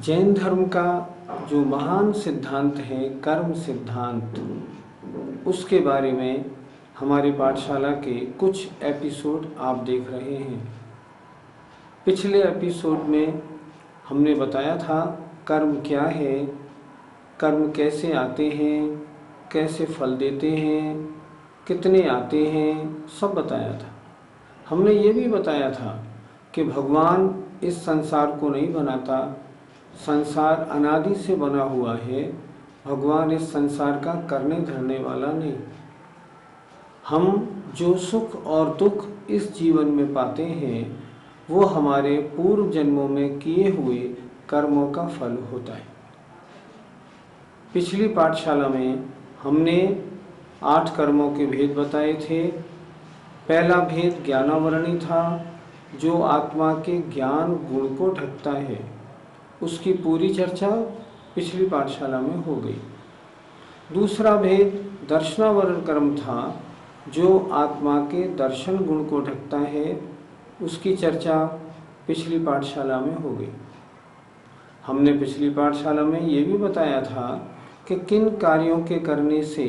जैन धर्म का जो महान सिद्धांत है कर्म सिद्धांत, उसके बारे में हमारी पाठशाला के कुछ एपिसोड आप देख रहे हैं। पिछले एपिसोड में हमने बताया था कर्म क्या है, कर्म कैसे आते हैं, कैसे फल देते हैं, कितने आते हैं, सब बताया था। हमने ये भी बताया था कि भगवान इस संसार को नहीं बनाता, संसार अनादि से बना हुआ है। भगवान इस संसार का करने धरने वाला नहीं। हम जो सुख और दुख इस जीवन में पाते हैं वो हमारे पूर्व जन्मों में किए हुए कर्मों का फल होता है। पिछली पाठशाला में हमने 8 कर्मों के भेद बताए थे। पहला भेद ज्ञानावरणी था, जो आत्मा के ज्ञान गुण को ढकता है। उसकी पूरी चर्चा पिछली पाठशाला में हो गई। दूसरा भेद दर्शनावरण कर्म था, जो आत्मा के दर्शन गुण को ढकता है। उसकी चर्चा पिछली पाठशाला में हो गई। हमने पिछली पाठशाला में ये भी बताया था कि किन कार्यों के करने से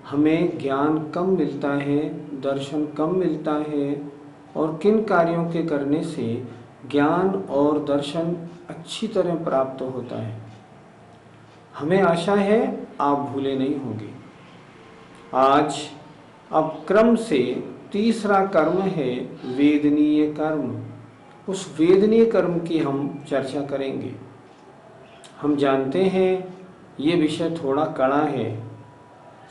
हमें ज्ञान कम मिलता है, दर्शन कम मिलता है, और किन कार्यों के करने से ज्ञान और दर्शन अच्छी तरह प्राप्त होता है। हमें आशा है आप भूले नहीं होंगे। आज अब क्रम से तीसरा कर्म है वेदनीय कर्म। उस वेदनीय कर्म की हम चर्चा करेंगे। हम जानते हैं ये विषय थोड़ा कड़ा है,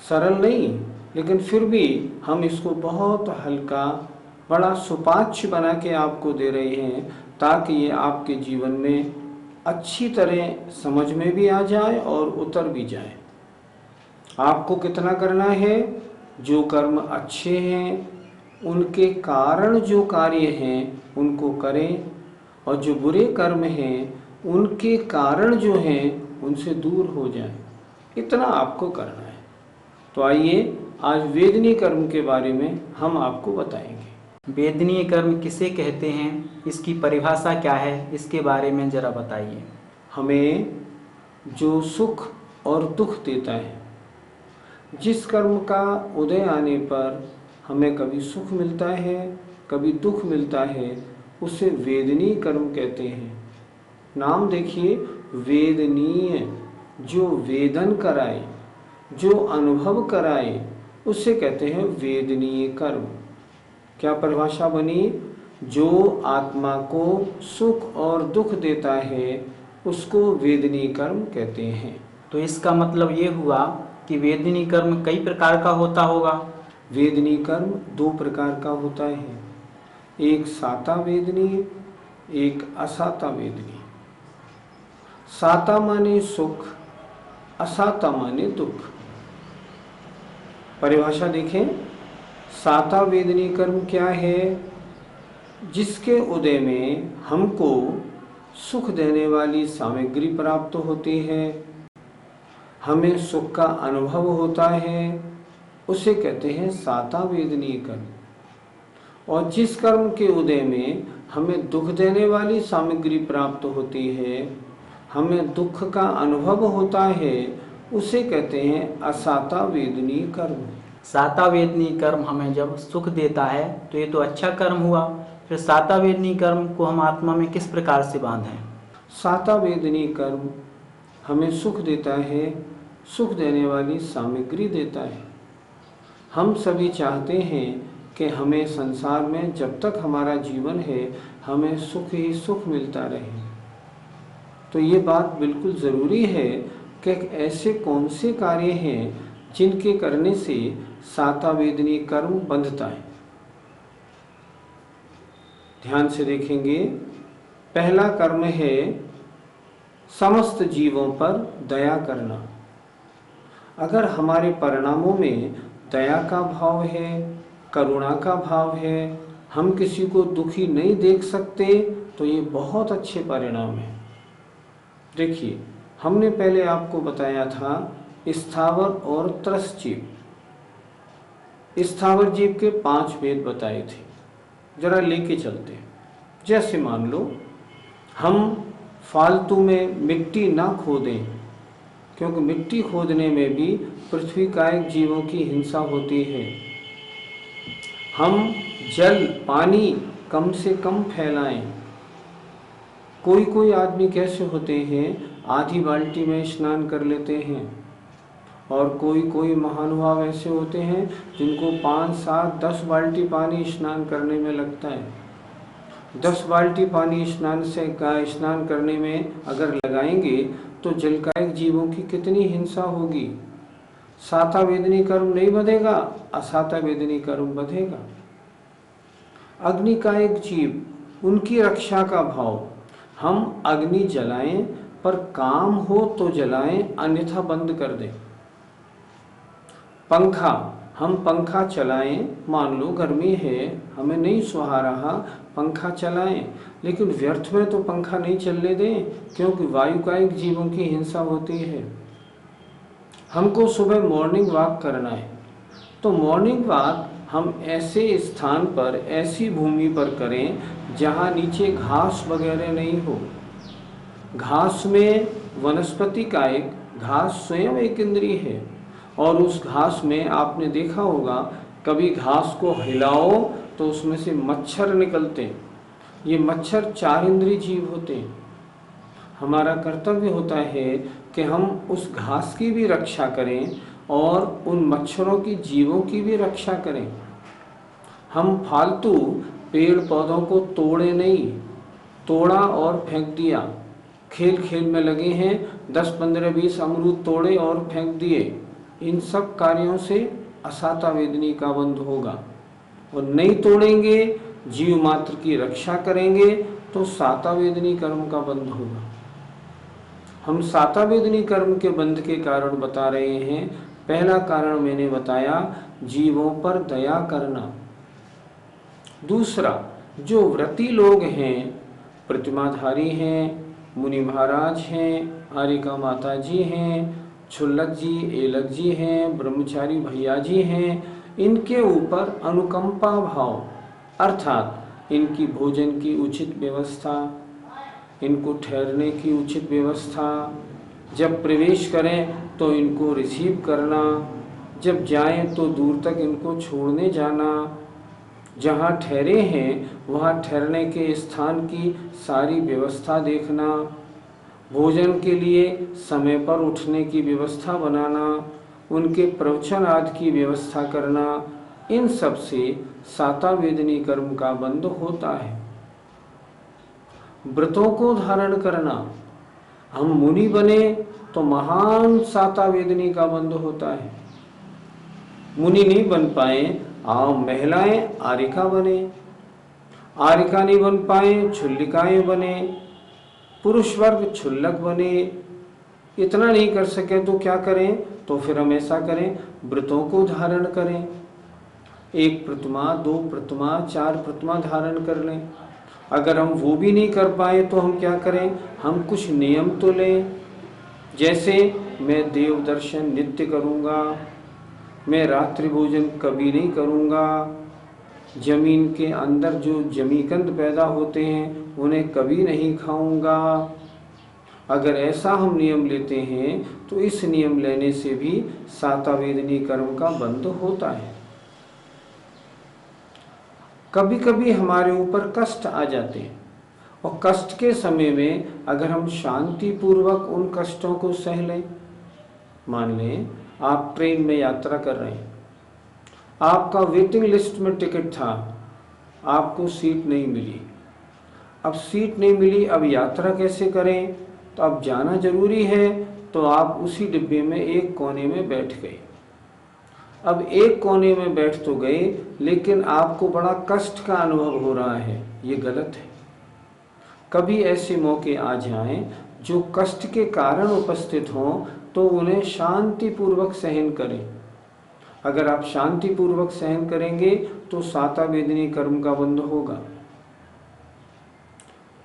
सरल नहीं, लेकिन फिर भी हम इसको बहुत हल्का, बड़ा सुपाच्य बना के आपको दे रहे हैं, ताकि ये आपके जीवन में अच्छी तरह समझ में भी आ जाए और उतर भी जाए। आपको कितना करना है? जो कर्म अच्छे हैं उनके कारण जो कार्य हैं उनको करें, और जो बुरे कर्म हैं उनके कारण जो हैं उनसे दूर हो जाएं। इतना आपको करना है। तो आइए आज वेदनीय कर्म के बारे में हम आपको बताएंगे। वेदनीय कर्म किसे कहते हैं, इसकी परिभाषा क्या है, इसके बारे में ज़रा बताइए। हमें जो सुख और दुख देता है, जिस कर्म का उदय आने पर हमें कभी सुख मिलता है कभी दुख मिलता है, उसे वेदनीय कर्म कहते हैं। नाम देखिए, वेदनीय, जो वेदन कराए, जो अनुभव कराए, उसे कहते हैं वेदनीय कर्म। क्या परिभाषा बनी? जो आत्मा को सुख और दुख देता है उसको वेदनीय कर्म कहते हैं। तो इसका मतलब ये हुआ कि वेदनीय कर्म कई प्रकार का होता होगा। वेदनीय कर्म 2 प्रकार का होता है, एक साता वेदनीय, एक असाता वेदनीय। साता माने सुख, असाता माने दुख। परिभाषा देखें, साता वेदनीय कर्म क्या है? जिसके उदय में हमको सुख देने वाली सामग्री प्राप्त होती है, हमें सुख का अनुभव होता है, उसे कहते हैं साता वेदनीय कर्म। और जिस कर्म के उदय में हमें दुख देने वाली सामग्री प्राप्त होती है, हमें दुख का अनुभव होता है, उसे कहते हैं असाता वेदनीय कर्म। साता वेदनीय कर्म हमें जब सुख देता है तो ये तो अच्छा कर्म हुआ। फिर साता वेदनीय कर्म को हम आत्मा में किस प्रकार से बांधें? साता वेदनीय कर्म हमें सुख देता है, सुख देने वाली सामग्री देता है। हम सभी चाहते हैं कि हमें संसार में जब तक हमारा जीवन है हमें सुख ही सुख मिलता रहे। तो ये बात बिल्कुल ज़रूरी है कि ऐसे कौन से कार्य हैं जिनके करने से साता वेदनीय कर्म बंधता है। ध्यान से देखेंगे, पहला कर्म है समस्त जीवों पर दया करना। अगर हमारे परिणामों में दया का भाव है, करुणा का भाव है, हम किसी को दुखी नहीं देख सकते, तो ये बहुत अच्छे परिणाम हैं। देखिए, हमने पहले आपको बताया था स्थावर और त्रस्त जीव। स्थावर जीव के 5 भेद बताए थे, जरा लेके चलते हैं। जैसे मान लो हम फालतू में मिट्टी ना खोदें, क्योंकि मिट्टी खोदने में भी पृथ्वी कायिक जीवों की हिंसा होती है। हम जल पानी कम से कम फैलाएं। कोई कोई आदमी कैसे होते हैं, आधी बाल्टी में स्नान कर लेते हैं, और कोई कोई महानुभाव ऐसे होते हैं जिनको 5, 7, 10 बाल्टी पानी स्नान करने में लगता है। 10 बाल्टी पानी स्नान करने में अगर लगाएंगे तो जलकायिक जीवों की कितनी हिंसा होगी। साता वेदनी कर्म नहीं बधेगा, असाता वेदनी कर्म बधेगा। अग्निकायिक जीव, उनकी रक्षा का भाव। हम अग्नि जलाएं, पर काम हो तो जलाएं, अन्यथा बंद कर दें। पंखा, हम पंखा चलाएं, मान लो गर्मी है, हमें नहीं सुहा रहा, पंखा चलाएं, लेकिन व्यर्थ में तो पंखा नहीं चलने दें, क्योंकि वायुकायिक जीवों की हिंसा होती है। हमको सुबह मॉर्निंग वॉक करना है, तो मॉर्निंग वॉक हम ऐसे स्थान पर, ऐसी भूमि पर करें जहाँ नीचे घास वगैरह नहीं हो। घास में वनस्पति कायिक, घास स्वयं एक इंद्रिय है, और उस घास में आपने देखा होगा, कभी घास को हिलाओ तो उसमें से मच्छर निकलते हैं। ये मच्छर 4 इंद्रिय जीव होते हैं। हमारा कर्तव्य होता है कि हम उस घास की भी रक्षा करें और उन मच्छरों की, जीवों की भी रक्षा करें। हम फालतू पेड़ पौधों को तोड़े नहीं, तोड़ा और फेंक दिया, खेल खेल में लगे हैं, 10, 15, 20 अमरूद तोड़े और फेंक दिए, इन सब कार्यों से असाता वेदनी का बंध होगा। और नहीं तोड़ेंगे, जीव मात्र की रक्षा करेंगे, तो साता वेदनी कर्म का बंध होगा। हम साता वेदनी कर्म के बंध के कारण बता रहे हैं। पहला कारण मैंने बताया, जीवों पर दया करना। दूसरा, जो व्रती लोग हैं, प्रतिमाधारी हैं, मुनि महाराज हैं, आरिका माता जी हैं, छुल्लक जी, एलक जी हैं, ब्रह्मचारी भैया जी हैं, इनके ऊपर अनुकंपा भाव, अर्थात इनकी भोजन की उचित व्यवस्था, इनको ठहरने की उचित व्यवस्था, जब प्रवेश करें तो इनको रिसीव करना, जब जाएं तो दूर तक इनको छोड़ने जाना, जहाँ ठहरे हैं वहाँ ठहरने के स्थान की सारी व्यवस्था देखना, भोजन के लिए समय पर उठने की व्यवस्था बनाना, उनके प्रवचन आदि की व्यवस्था करना, इन सब से साता वेदनी कर्म का बंध होता है। व्रतों को धारण करना, हम मुनि बने तो महान साता वेदनी का बंध होता है। मुनि नहीं बन पाए, महिलाएं आरिका बने, आरिका नहीं बन पाए, छुल्लिकाएं बने, पुरुष वर्ग छुल्लक बने। इतना नहीं कर सके तो क्या करें, तो फिर हम ऐसा करें, व्रतों को धारण करें। 1 प्रतिमा, 2 प्रतिमा, 4 प्रतिमा धारण कर लें। अगर हम वो भी नहीं कर पाए तो हम क्या करें, हम कुछ नियम तो लें, जैसे मैं देव दर्शन नित्य करूँगा, मैं रात्रि भोजन कभी नहीं करूँगा, जमीन के अंदर जो जमीकंद पैदा होते हैं उन्हें कभी नहीं खाऊंगा। अगर ऐसा हम नियम लेते हैं तो इस नियम लेने से भी साता वेदनी कर्म का बंध होता है। कभी कभी हमारे ऊपर कष्ट आ जाते हैं, और कष्ट के समय में अगर हम शांति पूर्वक उन कष्टों को सह लें, मान लें आप ट्रेन में यात्रा कर रहे हैं, आपका वेटिंग लिस्ट में टिकट था, आपको सीट नहीं मिली। अब सीट नहीं मिली, अब यात्रा कैसे करें, तो अब जाना जरूरी है, तो आप उसी डिब्बे में एक कोने में बैठ गए। अब एक कोने में बैठ तो गए, लेकिन आपको बड़ा कष्ट का अनुभव हो रहा है, ये गलत है। कभी ऐसे मौके आ जाएं जो कष्ट के कारण उपस्थित हों, तो उन्हें शांति पूर्वक सहन करें। अगर आप शांति पूर्वक सहन करेंगे तो साता वेदनी कर्म का बंध होगा।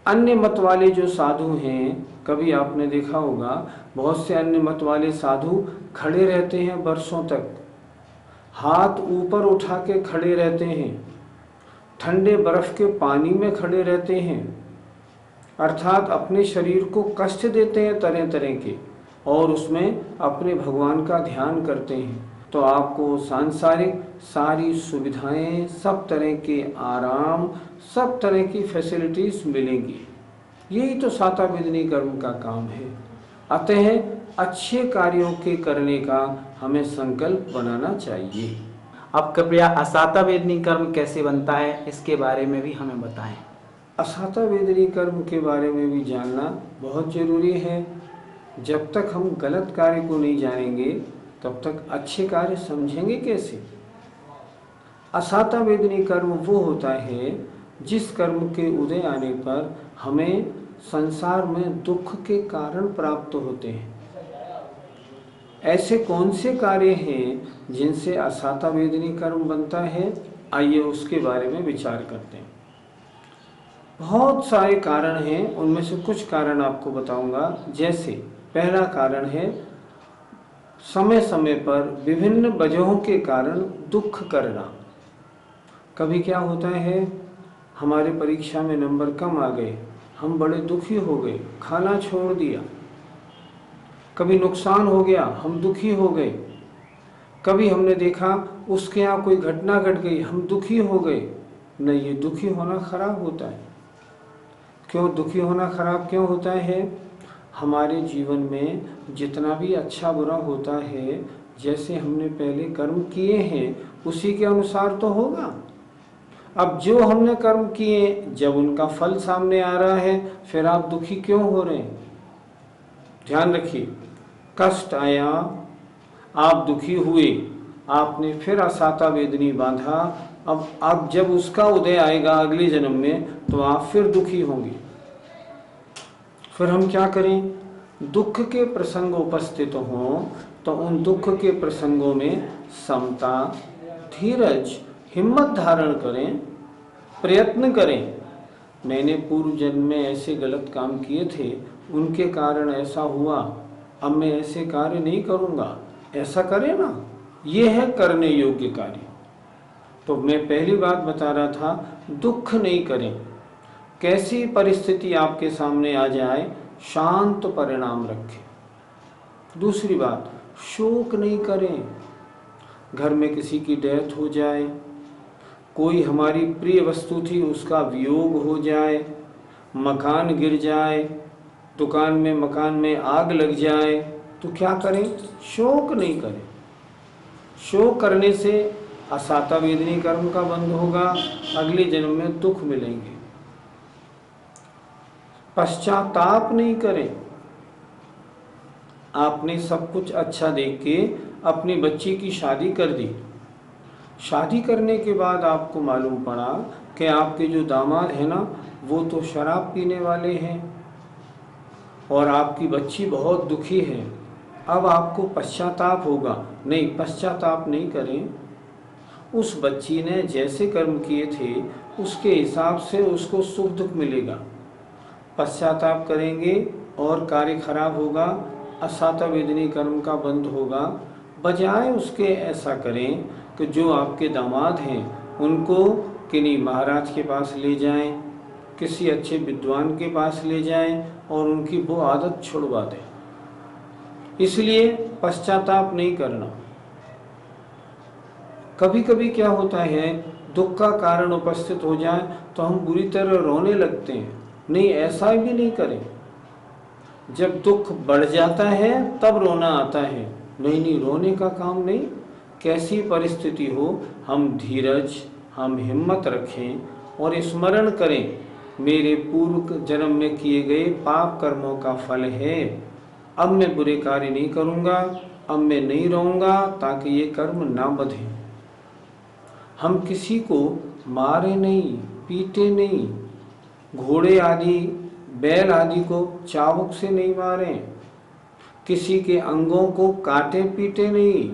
अन्य मत वाले जो साधु हैं, कभी आपने देखा होगा बहुत से अन्य मत वाले साधु खड़े रहते हैं वर्षों तक, हाथ ऊपर उठा के खड़े रहते हैं, ठंडे बर्फ के पानी में खड़े रहते हैं, अर्थात अपने शरीर को कष्ट देते हैं तरह तरह के, और उसमें अपने भगवान का ध्यान करते हैं, तो आपको सांसारिक सारी सुविधाएं, सब तरह के आराम, सब तरह की फैसिलिटीज मिलेंगी। यही तो सातावेदनी कर्म का काम है। अतः अच्छे कार्यों के करने का हमें संकल्प बनाना चाहिए। अब कृपया असातावेदनी कर्म कैसे बनता है, इसके बारे में भी हमें बताएं। असातावेदनी कर्म के बारे में भी जानना बहुत जरूरी है। जब तक हम गलत कार्य को नहीं जानेंगे तब तक अच्छे कार्य समझेंगे कैसे। असातावेदनी कर्म वो होता है जिस कर्म के उदय आने पर हमें संसार में दुख के कारण प्राप्त होते हैं। ऐसे कौन से कार्य हैं जिनसे असातावेदनी कर्म बनता है, आइए उसके बारे में विचार करते हैं। बहुत सारे कारण हैं, उनमें से कुछ कारण आपको बताऊंगा। जैसे पहला कारण है समय समय पर विभिन्न वजहों के कारण दुख करना। कभी क्या होता है, हमारे परीक्षा में नंबर कम आ गए, हम बड़े दुखी हो गए, खाना छोड़ दिया। कभी नुकसान हो गया, हम दुखी हो गए। कभी हमने देखा उसके यहाँ कोई घटना घट गई, हम दुखी हो गए। नहीं, ये दुखी होना खराब होता है। क्यों दुखी होना खराब क्यों होता है? हमारे जीवन में जितना भी अच्छा बुरा होता है, जैसे हमने पहले कर्म किए हैं उसी के अनुसार तो होगा। अब जो हमने कर्म किए, जब उनका फल सामने आ रहा है, फिर आप दुखी क्यों हो रहे हैं? ध्यान रखिए, कष्ट आया, आप दुखी हुए, आपने फिर असातावेदनी बांधा। अब जब उसका उदय आएगा अगले जन्म में, तो आप फिर दुखी होंगे। फिर हम क्या करें? दुख के प्रसंग उपस्थित हों तो उन दुख के प्रसंगों में समता, धीरज, हिम्मत धारण करें, प्रयत्न करें। मैंने पूर्व जन्म में ऐसे गलत काम किए थे, उनके कारण ऐसा हुआ, अब मैं ऐसे कार्य नहीं करूँगा, ऐसा करें ना। ये है करने योग्य कार्य। तो मैं पहली बात बता रहा था, दुख नहीं करें। कैसी परिस्थिति आपके सामने आ जाए, शांत परिणाम रखें। दूसरी बात, शोक नहीं करें। घर में किसी की डेथ हो जाए, कोई हमारी प्रिय वस्तु थी उसका वियोग हो जाए, मकान गिर जाए, मकान में आग लग जाए, तो क्या करें? शोक नहीं करें। शोक करने से असातावेदनी कर्म का बंध होगा, अगले जन्म में दुख मिलेंगे। पश्चाताप नहीं करें। आपने सब कुछ अच्छा देख के अपनी बच्ची की शादी कर दी। शादी करने के बाद आपको मालूम पड़ा कि आपके जो दामाद है ना, वो तो शराब पीने वाले हैं और आपकी बच्ची बहुत दुखी है। अब आपको पश्चाताप होगा। नहीं, पश्चाताप नहीं करें। उस बच्ची ने जैसे कर्म किए थे उसके हिसाब से उसको सुख दुख मिलेगा। पश्चाताप करेंगे और कार्य खराब होगा, असातावेदनी कर्म का बंध होगा। बजाय उसके ऐसा करें कि जो आपके दामाद हैं उनको किन्हीं महाराज के पास ले जाएं, किसी अच्छे विद्वान के पास ले जाएं और उनकी वो आदत छुड़वा दें। इसलिए पश्चाताप नहीं करना। कभी कभी क्या होता है, दुख का कारण उपस्थित हो जाए तो हम बुरी तरह रोने लगते हैं। नहीं, ऐसा भी नहीं करें। जब दुख बढ़ जाता है तब रोना आता है। नहीं, रोने का काम नहीं। कैसी परिस्थिति हो, हम धीरज, हम हिम्मत रखें और स्मरण करें, मेरे पूर्व जन्म में किए गए पाप कर्मों का फल है। अब मैं बुरे कार्य नहीं करूँगा, अब मैं नहीं रहूँगा, ताकि ये कर्म ना बंधे। हम किसी को मारे नहीं, पीटे नहीं, घोड़े आदि, बैल आदि को चाबुक से नहीं मारें, किसी के अंगों को काटे पीटे नहीं।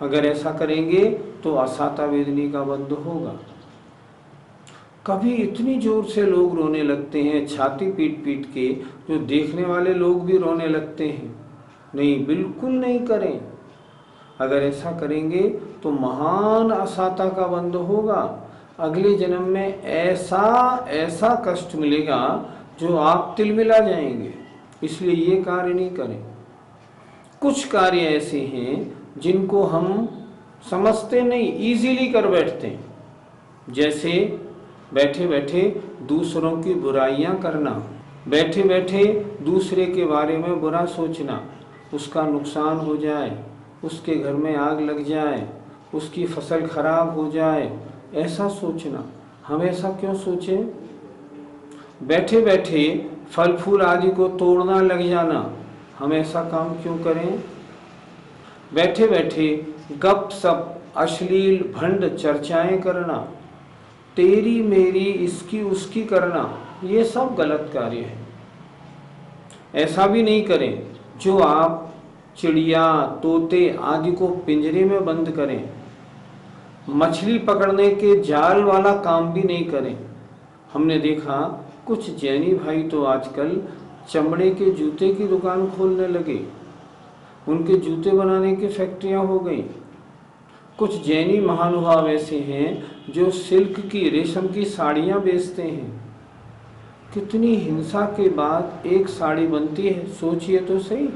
अगर ऐसा करेंगे तो असातावेदनी का बंध होगा। कभी इतनी जोर से लोग रोने लगते हैं, छाती पीट पीट के, जो देखने वाले लोग भी रोने लगते हैं। नहीं, बिल्कुल नहीं करें। अगर ऐसा करेंगे तो महान असाता का बंध होगा। अगले जन्म में ऐसा ऐसा कष्ट मिलेगा जो आप तिलमिला जाएंगे, इसलिए ये कार्य नहीं करें। कुछ कार्य ऐसे हैं जिनको हम समझते नहीं, इजीली कर बैठते हैं, जैसे बैठे बैठे दूसरों की बुराइयां करना, बैठे बैठे दूसरे के बारे में बुरा सोचना, उसका नुकसान हो जाए, उसके घर में आग लग जाए, उसकी फसल खराब हो जाए, ऐसा सोचना। हम ऐसा क्यों सोचें? बैठे बैठे फल फूल आदि को तोड़ना लग जाना, हम ऐसा काम क्यों करें? बैठे बैठे गप सप अश्लील भंड चर्चाएं करना, तेरी मेरी इसकी उसकी करना, ये सब गलत कार्य है। ऐसा भी नहीं करें जो आप चिड़िया तोते आदि को पिंजरे में बंद करें, मछली पकड़ने के जाल वाला काम भी नहीं करें। हमने देखा कुछ जैनी भाई तो आजकल चमड़े के जूते की दुकान खोलने लगे, उनके जूते बनाने की फैक्ट्रियां हो गई। कुछ जैनी महानुभाव ऐसे हैं जो सिल्क की रेशम की साड़ियां बेचते हैं। कितनी हिंसा के बाद एक साड़ी बनती है, सोचिए तो सही।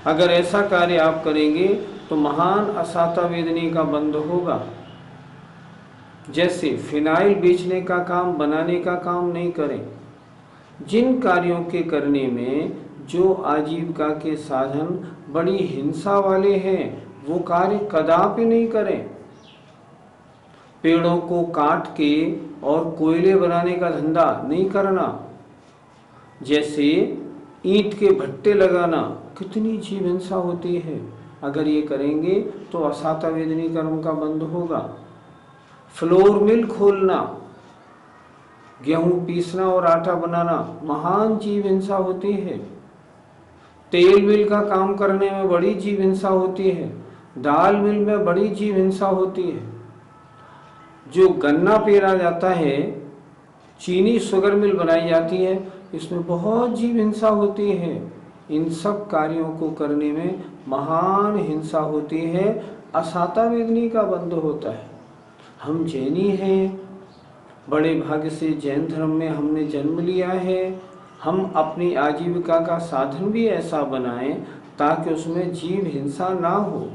अगर ऐसा कार्य आप करेंगे तो महान असाता वेदनी का बंध होगा। जैसे फिनाइल बेचने का काम, बनाने का काम नहीं करें। जिन कार्यों के करने में जो आजीविका के साधन बड़ी हिंसा वाले हैं, वो कार्य कदापि नहीं करें। पेड़ों को काट के और कोयले बनाने का धंधा नहीं करना, जैसे ईंट के भट्टे लगाना, कितनी जीव हिंसा होती है। अगर ये करेंगे तो असाता वेदनी कर्म का बंध होगा। फ्लोर मिल खोलना, गेहूं पीसना और आटा बनाना, महान जीव हिंसा होती है। तेल मिल का काम करने में बड़ी जीव हिंसा होती है। दाल मिल में बड़ी जीव हिंसा होती है। जो गन्ना पेरा जाता है, चीनी शुगर मिल बनाई जाती है, इसमें बहुत जीव हिंसा होती है। इन सब कार्यों को करने में महान हिंसा होती है, असाता वेदनी का बंध होता है। हम जैनी हैं, बड़े भाग्य से जैन धर्म में हमने जन्म लिया है। हम अपनी आजीविका का साधन भी ऐसा बनाएं ताकि उसमें जीव हिंसा ना हो।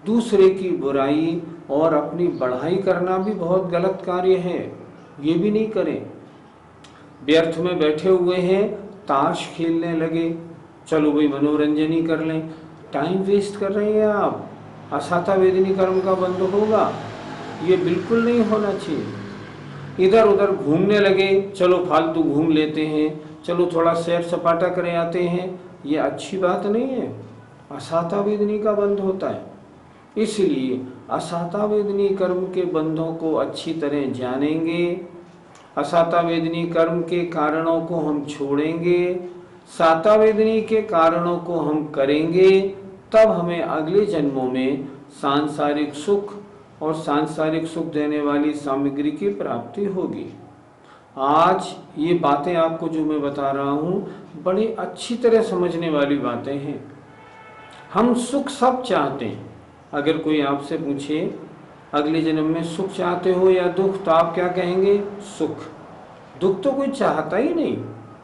दूसरे की बुराई और अपनी बढ़ाई करना भी बहुत गलत कार्य है, ये भी नहीं करें। व्यर्थ में बैठे हुए हैं, ताश खेलने लगे, चलो भाई मनोरंजन ही कर लें, टाइम वेस्ट कर रहे हैं आप, असाता वेदनी कर्म का बंध होगा। ये बिल्कुल नहीं होना चाहिए। इधर उधर घूमने लगे, चलो फालतू घूम लेते हैं, चलो थोड़ा सैर सपाटा करे आते हैं, ये अच्छी बात नहीं है, असाता वेदनी का बंध होता है। इसलिए असाता वेदनी कर्म के बंधों को अच्छी तरह जानेंगे, असाता वेदनी कर्म के कारणों को हम छोड़ेंगे, साता वेदनी के कारणों को हम करेंगे, तब हमें अगले जन्मों में सांसारिक सुख और सांसारिक सुख देने वाली सामग्री की प्राप्ति होगी। आज ये बातें आपको जो मैं बता रहा हूँ, बड़ी अच्छी तरह समझने वाली बातें हैं। हम सुख सब चाहते हैं। अगर कोई आपसे पूछे अगले जन्म में सुख चाहते हो या दुख, तो आप क्या कहेंगे? सुख। दुख तो कोई चाहता ही नहीं।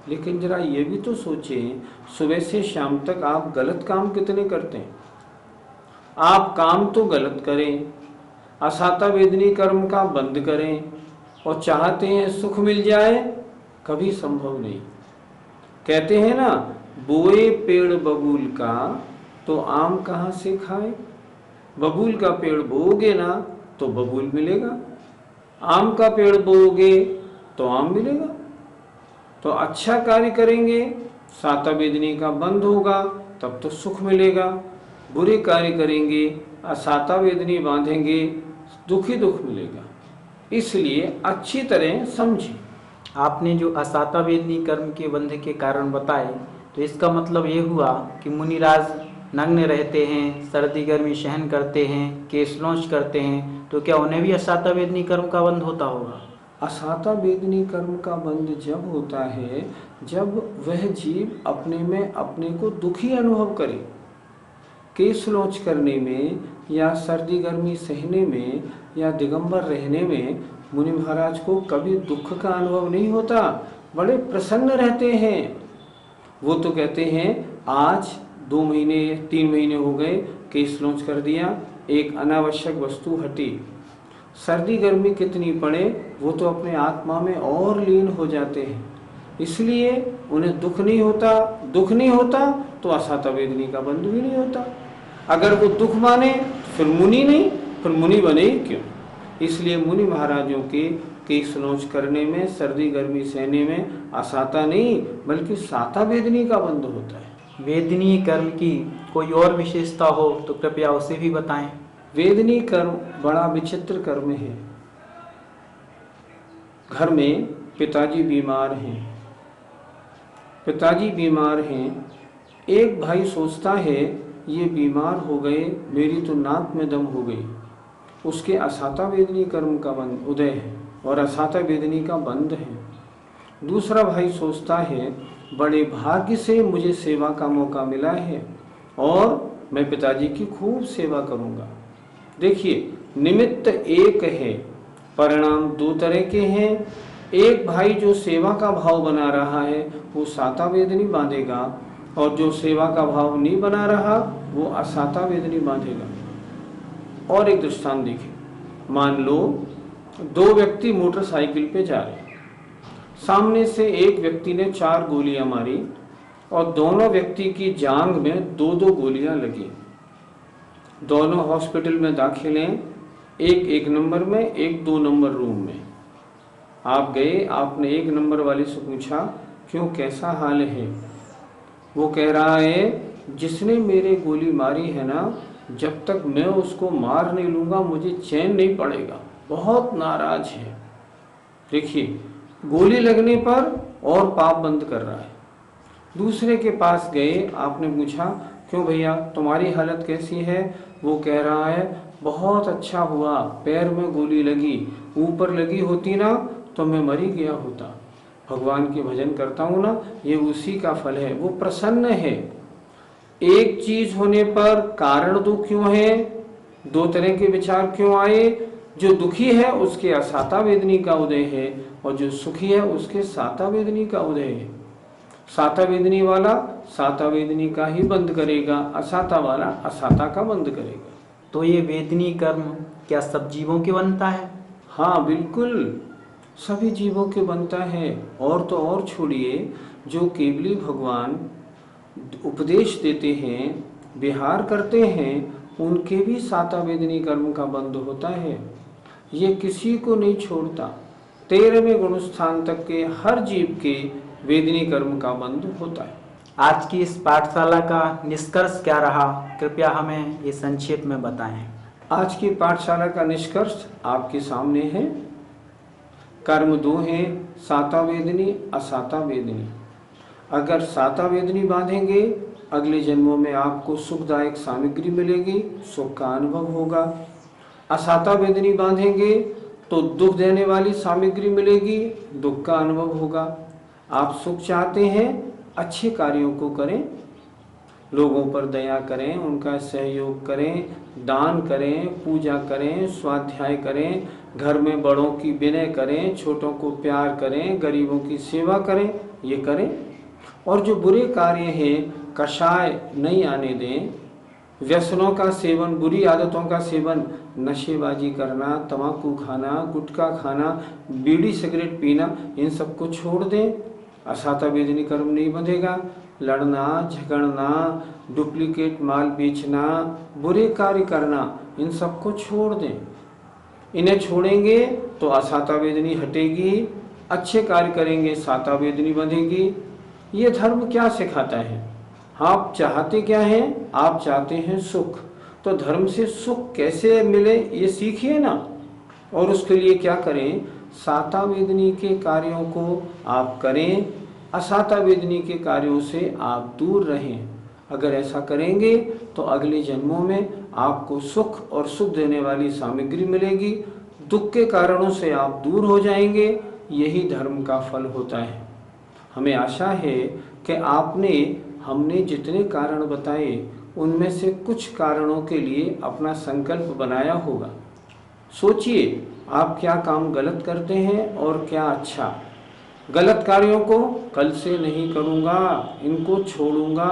लेकिन जरा ये भी तो सोचें, सुबह से शाम तक आप गलत काम कितने करते हैं? आप काम तो गलत करें, असाता वेदनी कर्म का बंद करें और चाहते हैं सुख मिल जाए, कभी संभव नहीं। कहते हैं ना, बोए पेड़ बबूल का तो आम कहाँ से खाए। बबूल का पेड़ बोओगे ना तो बबूल मिलेगा, आम का पेड़ बोओगे तो आम मिलेगा। तो अच्छा कार्य करेंगे, साता वेदनी का बंध होगा, तब तो सुख मिलेगा। बुरे कार्य करेंगे, असाता वेदनी बांधेंगे, दुख ही दुख मिलेगा। इसलिए अच्छी तरह समझें। आपने जो असाता वेदनी कर्म के बंध के कारण बताए, तो इसका मतलब ये हुआ कि मुनिराज नग्न रहते हैं, सर्दी गर्मी सहन करते हैं, केश लॉन्च करते हैं, तो क्या उन्हें भी असाता वेदनी कर्म का बंध होता होगा? असाता वेदनी कर्म का बंध जब होता है जब वह जीव अपने में अपने को दुखी अनुभव करे। केस लॉन्च करने में या सर्दी गर्मी सहने में या दिगंबर रहने में मुनि महाराज को कभी दुख का अनुभव नहीं होता, बड़े प्रसन्न रहते हैं। वो तो कहते हैं आज 2 महीने 3 महीने हो गए, केस लॉन्च कर दिया, एक अनावश्यक वस्तु हटी। सर्दी गर्मी कितनी पड़े वो तो अपने आत्मा में और लीन हो जाते हैं, इसलिए उन्हें दुख नहीं होता। दुख नहीं होता तो असाता वेदनी का बंध भी नहीं होता। अगर वो दुख माने फिर मुनि नहीं, फिर मुनि बने ही क्यों। इसलिए मुनि महाराजों के केस लॉन्च करने में, सर्दी गर्मी सहने में असाता नहीं बल्कि साता वेदनी का बंध होता है। वेदनीय कर्म की कोई और विशेषता हो तो कृपया उसे भी बताएं। वेदनी कर्म बड़ा विचित्र कर्म है। घर में पिताजी बीमार हैं, पिताजी बीमार हैं, एक भाई सोचता है ये बीमार हो गए, मेरी तो नाक में दम हो गई, उसके असाता वेदनी कर्म का बंध उदय है और असाता वेदनी का बंध है। दूसरा भाई सोचता है बड़े भाग्य से मुझे सेवा का मौका मिला है और मैं पिताजी की खूब सेवा करूंगा। देखिए, निमित्त एक है, परिणाम 2 तरह के हैं। एक भाई जो सेवा का भाव बना रहा है वो साता वेदनी बांधेगा और जो सेवा का भाव नहीं बना रहा वो असाता वेदनी बांधेगा। और एक दृष्टांत देखिए, मान लो 2 व्यक्ति मोटरसाइकिल पे जा रहे हैं, सामने से एक व्यक्ति ने 4 गोलियां मारी और दोनों व्यक्ति की जांघ में 2-2 गोलियां लगी। दोनों हॉस्पिटल में दाखिल हैं, एक 1 नंबर में, एक 2 नंबर रूम में। आप गए, आपने 1 नंबर वाले से पूछा क्यों, कैसा हाल है? वो कह रहा है जिसने मेरे गोली मारी है ना, जब तक मैं उसको मार नहीं लूँगा मुझे चैन नहीं पड़ेगा, बहुत नाराज है। देखिए, गोली लगने पर और पाप बंद कर रहा है। दूसरे के पास गए, आपने पूछा क्यों भैया तुम्हारी हालत कैसी है? वो कह रहा है बहुत अच्छा हुआ, पैर में गोली लगी, ऊपर लगी होती ना तो मैं मर ही गया होता। भगवान के भजन करता हूँ ना, ये उसी का फल है। वो प्रसन्न है। एक चीज होने पर कारण दुख क्यों है? 2 तरह के विचार क्यों आए? जो दुखी है उसके असाता वेदनी का उदय है और जो सुखी है उसके साता वेदनी का उदय है। साता वेदनी वाला साता वेदनी का ही बंद करेगा, असाता वाला असाता का बंद करेगा। तो ये वेदनीय कर्म क्या सब जीवों के बनता है? हाँ बिल्कुल, सभी जीवों के बनता है। और तो और छोड़िए, जो केवली भगवान उपदेश देते हैं, विहार करते हैं, उनके भी साता वेदनी कर्म का बंध होता है। ये किसी को नहीं छोड़ता। 13वें गुणस्थान तक के हर जीव के वेदनी कर्म का बंध होता है। आज की इस पाठशाला का निष्कर्ष क्या रहा, कृपया हमें ये संक्षेप में बताएं। आज की पाठशाला का निष्कर्ष आपके सामने है। कर्म 2 हैं, साता वेदनी, असाता वेदनी। अगर साता वेदनी बांधेंगे, अगले जन्मों में आपको सुखदायक सामग्री मिलेगी, सुख का अनुभव होगा। असाता वेदनी बांधेंगे तो दुख देने वाली सामग्री मिलेगी, दुख का अनुभव होगा। आप सुख चाहते हैं, अच्छे कार्यों को करें, लोगों पर दया करें, उनका सहयोग करें, दान करें, पूजा करें, स्वाध्याय करें, घर में बड़ों की विनय करें, छोटों को प्यार करें, गरीबों की सेवा करें, ये करें। और जो बुरे कार्य हैं, कषाय नहीं आने दें, व्यसनों का सेवन, बुरी आदतों का सेवन, नशेबाजी करना, तंबाकू खाना, गुटखा खाना, बीड़ी सिगरेट पीना, इन सबको छोड़ दें। असाता वेदनी कर्म नहीं बंधेगा। लड़ना, झगड़ना, डुप्लीकेट माल बेचना, बुरे कार्य करना, इन सबको छोड़ दें। इन्हें छोड़ेंगे तो असाता वेदनी हटेगी, अच्छे कार्य करेंगे, साता वेदनी बंधेगी। ये धर्म क्या सिखाता है? आप चाहते क्या हैं? आप चाहते हैं सुख, तो धर्म से सुख कैसे मिले ये सीखिए ना। और उसके लिए क्या करें? साता वेदनी के कार्यों को आप करें, असाता वेदनी के कार्यों से आप दूर रहें। अगर ऐसा करेंगे तो अगले जन्मों में आपको सुख और सुख देने वाली सामग्री मिलेगी, दुख के कारणों से आप दूर हो जाएंगे। यही धर्म का फल होता है। हमें आशा है कि हमने जितने कारण बताए उनमें से कुछ कारणों के लिए अपना संकल्प बनाया होगा। सोचिए आप क्या काम गलत करते हैं और क्या अच्छा। गलत कार्यों को कल से नहीं करूँगा, इनको छोड़ूंगा,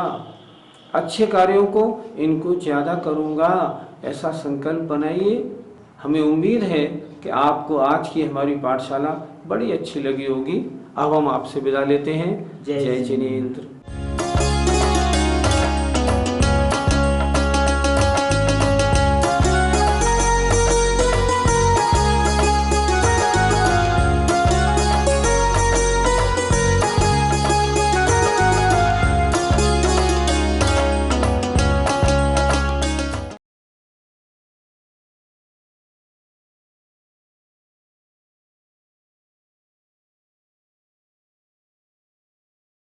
अच्छे कार्यों को इनको ज़्यादा करूँगा, ऐसा संकल्प बनाइए। हमें उम्मीद है कि आपको आज की हमारी पाठशाला बड़ी अच्छी लगी होगी। अब हम आपसे विदा लेते हैं। जय जिनेंद्र।